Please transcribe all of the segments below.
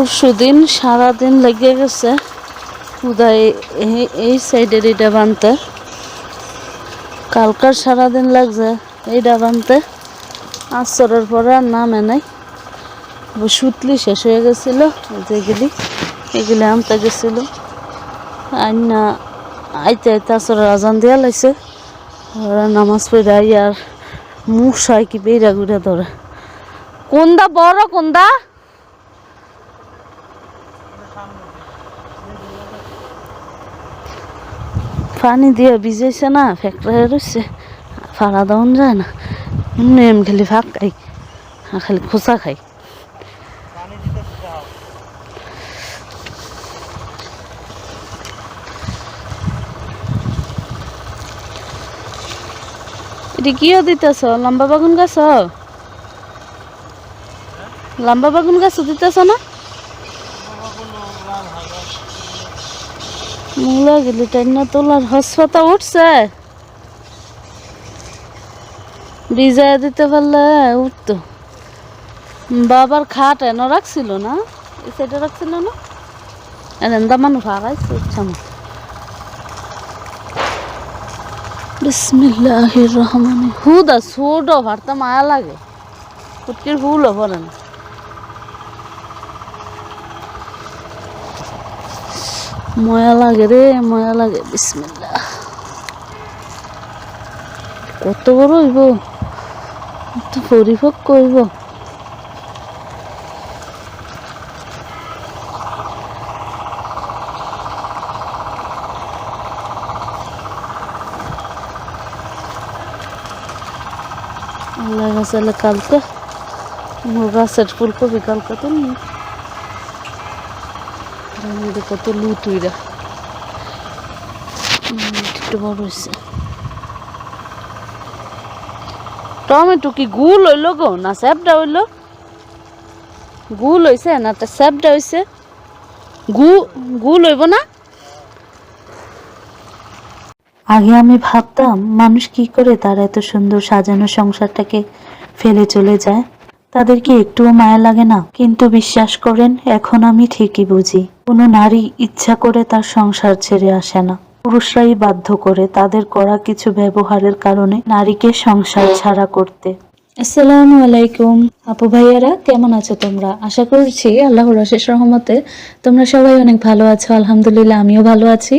পরশুদিন সারাদিন লেগে গেছে উদয় এই সাইডের এটা বানতে, কালকার সারাদিন লাগছে এইটা বানতে। আসরের পরে আর নামে নাই, সুতলি শেষ হয়ে গেছিলো। এগুলি আনতে গেছিল, আইনা আইতে আইতে আসরের আজান দিয়া লাইছে। ওরা নামাজ পড়ে আই আর মুসাই কি বেড়া ঘুরে ধরে। কোনদা বড় কোনদা পানি দিয়ে ভিজাইছে না, ফ্যাক্টরি রয়েছে, ফাড়া দাউন যায় না। এম খালি ফাঁক খাই আর খালি খোসা খাই। এটা কিও দিতেছ? লম্বা বাগুন গাছ, লম্বা বাগুন গাছ দিতেছ না? মূলা গেলি টাইনা তোলার হসপাতা উঠছে, ভিজায় দিতে পারলে উঠতো। বাবার খাট এনে রাখছিল না, এই সাইডে রাখছিল না, এনে মানুষ হারাইছে ইচ্ছা মতো। বিসমিল্লাহির রহমানির হুদা ছোট ভারতা মায়া লাগে, ফুটকির ফুলও পরে না। ময়া লাগে রে, ময়া লাগে। বিসমিল্লাহ, কত বড় হইব, কত পরিপক্ক হইব। আল্লাহ গাছালে কালকে গাছের ফুলকপি কালকে তুলনি, কত লুতুইরা একটু বড় হয়েছে। টমেটো কি গুল হইল গো না স্যাপটা হইল? গুল হয়েছে না স্যাপটা হয়েছে? গুল হইব না? আগে আমি ভাবতাম মানুষ কি করে তার এত সুন্দর সাজানো সংসারটাকে ফেলে চলে যায়, তাদের কি একটুও মায়া লাগে না? কিন্তু বিশ্বাস করেন, এখন আমি ঠিকই বুঝি, কোনো নারী ইচ্ছা করে তার সংসার ছেড়ে আসে না, পুরুষরাই বাধ্য করে তাদের করা কিছু ব্যবহারের কারণে নারীকে সংসার ছাড়া করতে। আসসালামু আলাইকুম আপু ভাইয়ারা, কেমন আছো তোমরা? আশা করছি আল্লাহর অশেষ রহমতে তোমরা সবাই অনেক ভালো আছো। আলহামদুলিল্লাহ, আমিও ভালো আছি।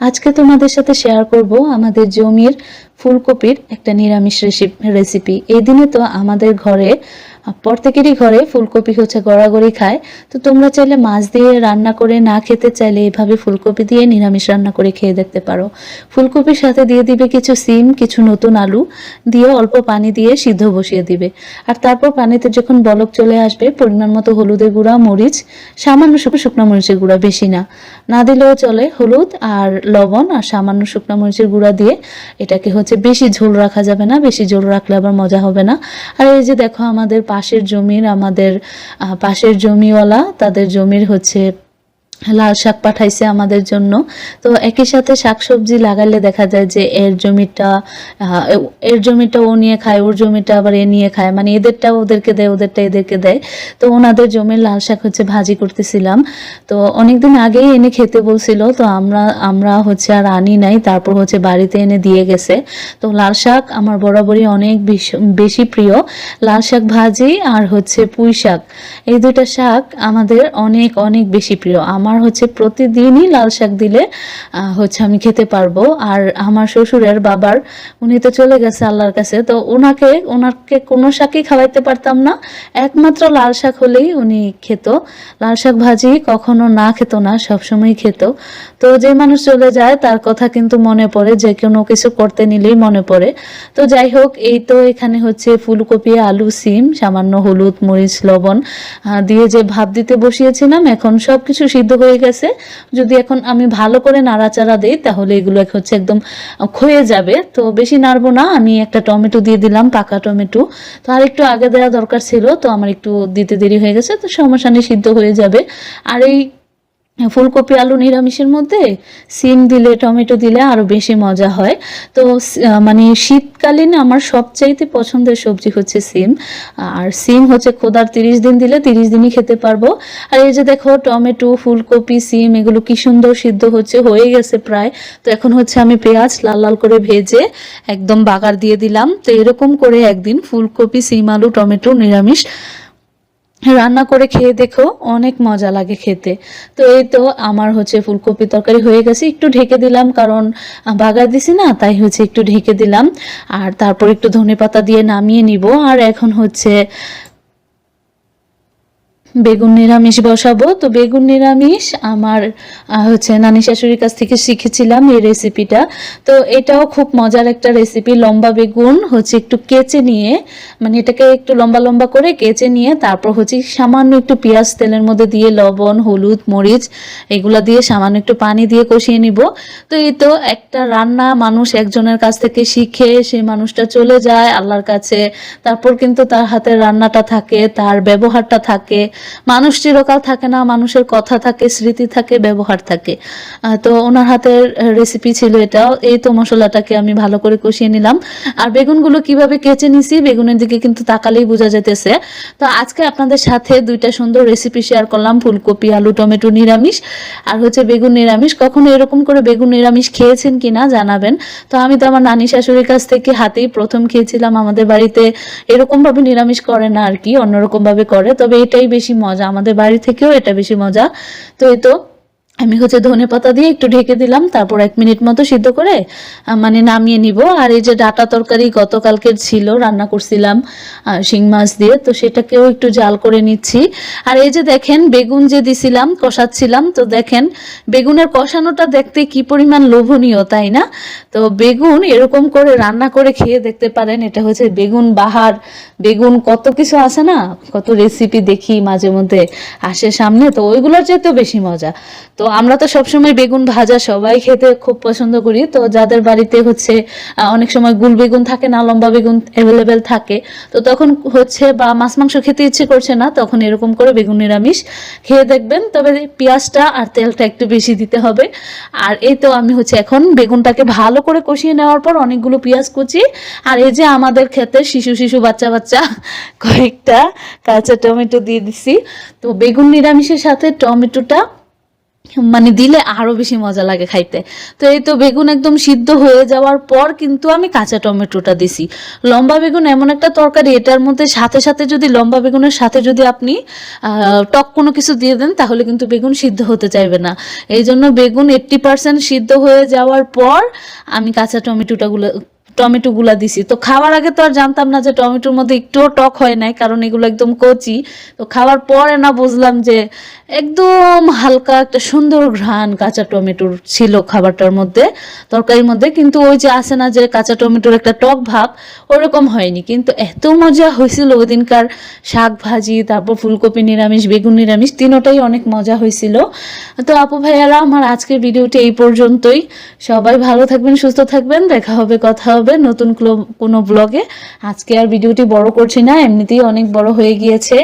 আজকে তোমাদের সাথে শেয়ার করব আমাদের জমির ফুলকপির একটা নিরামিষ রেসিপি। এই দিনে তো আমাদের ঘরে প্রত্যেকেরই ঘরে ফুলকপি হচ্ছে গড়াগড়ি খায়। তো তোমরা চাইলে মাছ দিয়ে রান্না করে না খেতে চাইলে এভাবে ফুলকপি দিয়ে নিরামিষ রান্না করে খেয়ে দেখতে পারো। ফুলকপির সাথে দিয়ে দিবে কিছু সিম, কিছু নতুন আলু দিয়ে অল্প পানি দিয়ে সিদ্ধ বসিয়ে দিবে। আর তারপর পানিতে যখন বলক চলে আসবে, পরিমাণ মতো হলুদের গুঁড়া, মরিচ, সামান্য শুকনো মরিচের গুঁড়া, বেশি না, না দিলেও চলে, হলুদ আর লবণ আর সামান্য শুকনো মরিচের গুঁড়া দিয়ে এটাকে হচ্ছে বেশি ঝোল রাখা যাবে না, বেশি ঝোল রাখলে আবার মজা হবে না। আর এই যে দেখো আমাদের পাশের জমিওয়ালা তাদের জমির হচ্ছে লাল শাক পাঠাইছে আমাদের জন্য। তো একই সাথে শাকসবজি লাগাইলে দেখা যায় যে এর জমিটা ও নিয়ে খায়, ওর জমিটা আবার এ নিয়ে খায়, মানে এদেরটা ওদেরকে দেয়, ওদেরটা এদেরকে দেয়। তো ওনাদের জমির লাল শাক হচ্ছে ভাজি করতেছিলাম। তো অনেকদিন আগেই এনে খেতে বলছিল, তো আমরা হচ্ছে আর আনি নাই, তারপর হচ্ছে বাড়িতে এনে দিয়ে গেছে। তো লাল শাক আমার বরাবরই অনেক বেশি প্রিয়। লাল শাক ভাজি আর হচ্ছে পুঁই শাক, এই দুইটা শাক আমাদের অনেক অনেক বেশি প্রিয়। আমার হচ্ছে প্রতিদিনই লাল শাক দিলে হচ্ছে আমি খেতে পারবো। আর আমার শ্বশুরের বাবার, উনি তো চলে গেছে আল্লাহর কাছে, তো ওনাকে কোনো শাকই খাওয়াইতে পারতাম না, একমাত্র লাল শাক হলেই উনি খেত। লাল শাক ভাজি কখনো না খেত না, সবসময় খেত। তো যে মানুষ চলে যায় তার কথা কিন্তু মনে পড়ে, যে কোনো কিছু করতে নিলেই মনে পড়ে। তো যাই হোক, এই তো এখানে হচ্ছে ফুলকপি, আলু, সিম, সামান্য হলুদ, মরিচ, লবণ দিয়ে যে ভাপ দিতে বসিয়েছিলাম, এখন সবকিছু সিদ্ধ হয়ে গেছে। যদি এখন আমি ভালো করে নাড়াচাড়া দিই তাহলে এগুলো হচ্ছে একদম ক্ষয়ে যাবে। তো বেশি নাড়বো না, আমি একটা টমেটো দিয়ে দিলাম, পাকা টমেটো। তো আর একটু আগে দেওয়া দরকার ছিল, তো আমার একটু দিতে দেরি হয়ে গেছে, তো সমস্যা নেই, সিদ্ধ হয়ে যাবে। আর এই ফুলকপি আলু নিরামিষের মধ্যে সিম দিলে টমেটো দিলে আরো বেশি মজা হয়। তো মানে শীতকালীন আমার সবচাইতে পছন্দের সবজি হচ্ছে সিম। আর সিম হচ্ছে খোদার 30 দিন দিলে 30 দিনই খেতে পারবো। আর এই যে দেখো টমেটো ফুলকপি সিম এগুলো কি সুন্দর সিদ্ধ হয়ে গেছে প্রায়। তো এখন হচ্ছে আমি পেঁয়াজ লাল লাল করে ভেজে একদম বাগার দিয়ে দিলাম। তো এরকম করে একদিন ফুলকপি সিম আলু টমেটো নিরামিষ রান্না করে খেয়ে দেখো, অনেক মজা লাগে খেতে। তো এই তো আমার হচ্ছে ফুলকপি তরকারি হয়ে গেছে, একটু ঢেকে দিলাম কারণ বাগার দিছি না, তাই হচ্ছে একটু ঢেকে দিলাম। আর তারপর একটু ধনেপাতা দিয়ে নামিয়ে নিব। আর এখন হচ্ছে বেগুন নিরামিষ বসাবো। তো বেগুন নিরামিষ আমার হচ্ছে নানি শাশুড়ির কাছ থেকে শিখেছিলাম এই রেসিপিটা। তো এটাও খুব মজার একটা রেসিপি। লম্বা বেগুন হচ্ছে একটু কেচে নিয়ে, মানে এটাকে একটু লম্বা লম্বা করে কেচে নিয়ে তারপর হচ্ছে সামান্য একটু পেঁয়াজ তেলের মধ্যে দিয়ে লবণ হলুদ মরিচ এগুলা দিয়ে সামান্য একটু পানি দিয়ে কষিয়ে নিব। তো এই তো একটা রান্না মানুষ একজনের কাছ থেকে শিখে সেই মানুষটা চলে যায় আল্লাহর কাছে, তারপর কিন্তু তার হাতের রান্নাটা থাকে, তার ব্যবহারটা থাকে। মানুষ চিরকাল থাকে না, মানুষের কথা থাকে স্মৃতি থাকে ব্যবহার থাকে। তো ওনার হাতের রেসিপি ছিল এটাও। এই তো মশলাটাকে আমি ভালো করে কষিয়ে নিলাম। আর বেগুনগুলো কিভাবে কেচে নিছি বেগুনের দিকে কিন্তু তাকালেই বোঝা যেতেছে। তো আজকে আপনাদের সাথে দুইটা সুন্দর রেসিপি শেয়ার করলাম, ফুলকপি আলু টমেটো নিরামিষ আর হচ্ছে বেগুন নিরামিষ। কখনো এরকম করে বেগুন নিরামিষ খেয়েছেন কিনা জানাবেন। তো আমি তো আমার নানি শাশুড়ির কাছ থেকে হাতেই প্রথম খেয়েছিলাম। আমাদের বাড়িতে এরকম ভাবে নিরামিষ করে না আর কি, অন্যরকম ভাবে করে, তবে এটাই বেশি মজা, আমাদের বাড়ি থেকেও এটা বেশি মজা। তো এই তো আমি হচ্ছে ধনেপাতা দিয়ে একটু ঢেকে দিলাম, তারপর 1 মিনিট মতো সিদ্ধ করে মানে নামিয়ে নিব। আর এই যে ডাটা তরকারি গতকালকের ছিল, রান্না করছিলাম শিং মাছ দিয়ে, তো সেটাকেও একটু জাল করে নিচ্ছি। আর এই যে দেখেন বেগুন যে দিছিলাম কষাচ্ছিলাম, তো দেখেন বেগুনের কষানোটা দেখতে কি পরিমাণ লোভনীয়, তাই না? তো বেগুন এরকম করে রান্না করে খেয়ে দেখতে পারেন। এটা হচ্ছে বেগুন বাহার, বেগুন কত কিছু আছে না, কত রেসিপি দেখি মাঝে মধ্যে আসে সামনে, তো ওইগুলোর চাইতেও বেশি মজা। তো আমরা তো সবসময় বেগুন ভাজা সবাই খেতে খুব পছন্দ করি। তো যাদের বাড়িতে হচ্ছে অনেক সময় গুল বেগুন থাকে না, লম্বা বেগুন অ্যাভেলেবেল থাকে, তো তখন হচ্ছে বা মাছ মাংস খেতে ইচ্ছে করছে না, তখন এরকম করে বেগুন নিরামিষ খেয়ে দেখবেন। তবে পেঁয়াজটা আর তেলটা একটু বেশি দিতে হবে। আর এই তো আমি হচ্ছে এখন বেগুনটাকে ভালো করে কষিয়ে নেওয়ার পর অনেকগুলো পেঁয়াজ কুচি আর এই যে আমাদের খেতে শিশু শিশু বাচ্চা বাচ্চা কয়েকটা কাঁচা টমেটো দিয়ে দিছি। তো বেগুন নিরামিষের সাথে টমেটোটা মানে দিলে আরো বেশি মজা লাগে খাইতে। তো এই তো বেগুন একদম সিদ্ধ হয়ে যাওয়ার পর কিন্তু আমি কাঁচা টমেটোটা দিছি। লম্বা বেগুন এমন একটা তরকারি, এটার মধ্যে সাথে সাথে যদি লম্বা বেগুনের সাথে যদি আপনি টক কোনো কিছু দিয়ে দেন তাহলে কিন্তু বেগুন সিদ্ধ হতে চাইবে না। এই জন্য বেগুন 80% সিদ্ধ হয়ে যাওয়ার পর আমি কাঁচা টমেটোগুলা দিছি। তো খাওয়ার আগে তো আর জানতাম না যে টমেটোর মধ্যে একটুও টক হয় নাই, কারণ এগুলো একদম কচি। তো খাওয়ার পরে না বুঝলাম যে একদম হালকা একটা সুন্দর ঘ্রাণ কাঁচা টমেটোর ছিল খাবারটার মধ্যে, তরকারির মধ্যে। কিন্তু ওই যে আসে না যে কাঁচা টমেটোর একটা টক ভাব, ওরকম হয়নি। কিন্তু এত মজা হয়েছিল ওই দিনকার শাক ভাজি, তারপর ফুলকপি নিরামিষ বেগুন নিরামিষ তিনোটাই অনেক মজা হয়েছিল। তো আপু ভাইয়ারা আমার আজকের ভিডিওটি এই পর্যন্তই। সবাই ভালো থাকবেন সুস্থ থাকবেন, দেখা হবে কথা হবে নতুন কোনো ব্লগে। আজকে আর ভিডিওটি বড় করছি না, এমনিতেই অনেক বড় হয়ে গিয়েছে।